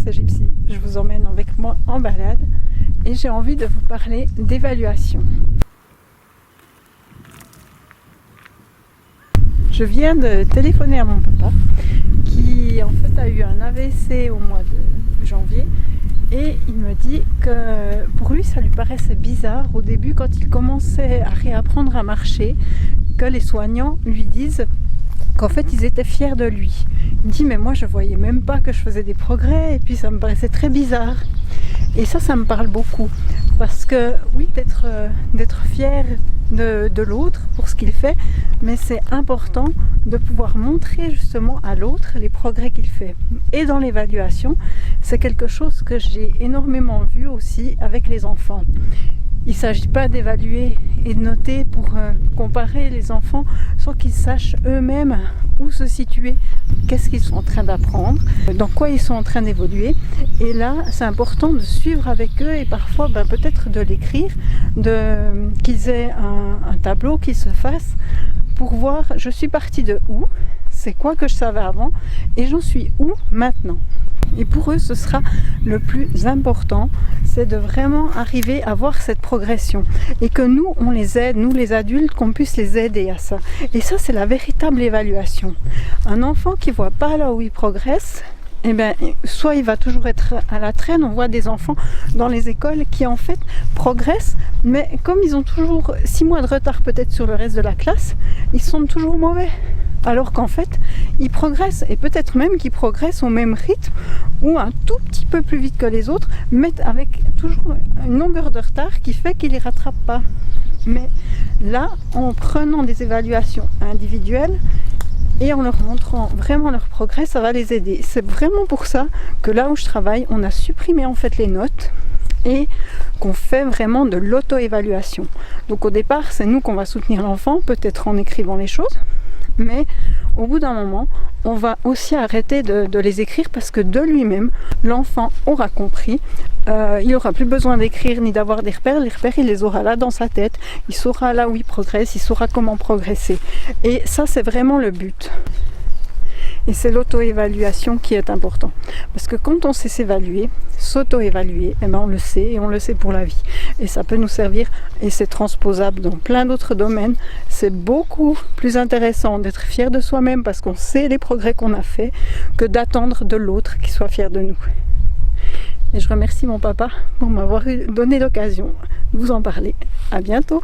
c'est Gypsy. Je vous emmène avec moi en balade et j'ai envie de vous parler d'évaluation. Je viens de téléphoner à mon papa qui en fait a eu un AVC au mois de janvier et il me dit que pour lui ça lui paraissait bizarre au début quand il commençait à réapprendre à marcher que les soignants lui disent qu'en fait ils étaient fiers de lui. Il me dit mais moi je voyais même pas que je faisais des progrès et puis ça me paraissait très bizarre. Et ça me parle beaucoup parce que oui, d'être fier de l'autre pour ce qu'il fait, mais c'est important de pouvoir montrer justement à l'autre les progrès qu'il fait. Et dans l'évaluation, c'est quelque chose que j'ai énormément vu aussi avec les enfants. Il ne s'agit pas d'évaluer et de noter pour comparer les enfants sans qu'ils sachent eux-mêmes où se situer, qu'est-ce qu'ils sont en train d'apprendre, dans quoi ils sont en train d'évoluer. Et là, c'est important de suivre avec eux et parfois peut-être de l'écrire, qu'ils aient un tableau qui se fasse pour voir je suis partie de où, c'est quoi que je savais avant et j'en suis où maintenant. Et pour eux, ce sera le plus important, c'est de vraiment arriver à voir cette progression. Et que nous, on les aide, nous les adultes, qu'on puisse les aider à ça. Et ça, c'est la véritable évaluation. Un enfant qui ne voit pas là où il progresse, eh bien, soit il va toujours être à la traîne. On voit des enfants dans les écoles qui en fait progressent, mais comme ils ont toujours 6 mois de retard peut-être sur le reste de la classe, ils sont toujours mauvais. Alors qu'en fait, ils progressent, et peut-être même qu'ils progressent au même rythme ou un tout petit peu plus vite que les autres, mais avec toujours une longueur de retard qui fait qu'ils ne les rattrapent pas. Mais là, en prenant des évaluations individuelles et en leur montrant vraiment leur progrès, ça va les aider. C'est vraiment pour ça que là où je travaille, on a supprimé en fait les notes et qu'on fait vraiment de l'auto-évaluation. Donc au départ, c'est nous qu'on va soutenir l'enfant, peut-être en écrivant les choses, mais au bout d'un moment, on va aussi arrêter de les écrire parce que de lui-même, l'enfant aura compris. Il n'aura plus besoin d'écrire ni d'avoir des repères. Les repères, il les aura là dans sa tête. Il saura là où il progresse, il saura comment progresser. Et ça, c'est vraiment le but. Et c'est l'auto-évaluation qui est important. Parce que quand on sait s'évaluer, s'auto-évaluer, eh ben on le sait et on le sait pour la vie. Et ça peut nous servir et c'est transposable dans plein d'autres domaines. C'est beaucoup plus intéressant d'être fier de soi-même parce qu'on sait les progrès qu'on a faits que d'attendre de l'autre qui soit fier de nous. Et je remercie mon papa pour m'avoir donné l'occasion de vous en parler. À bientôt.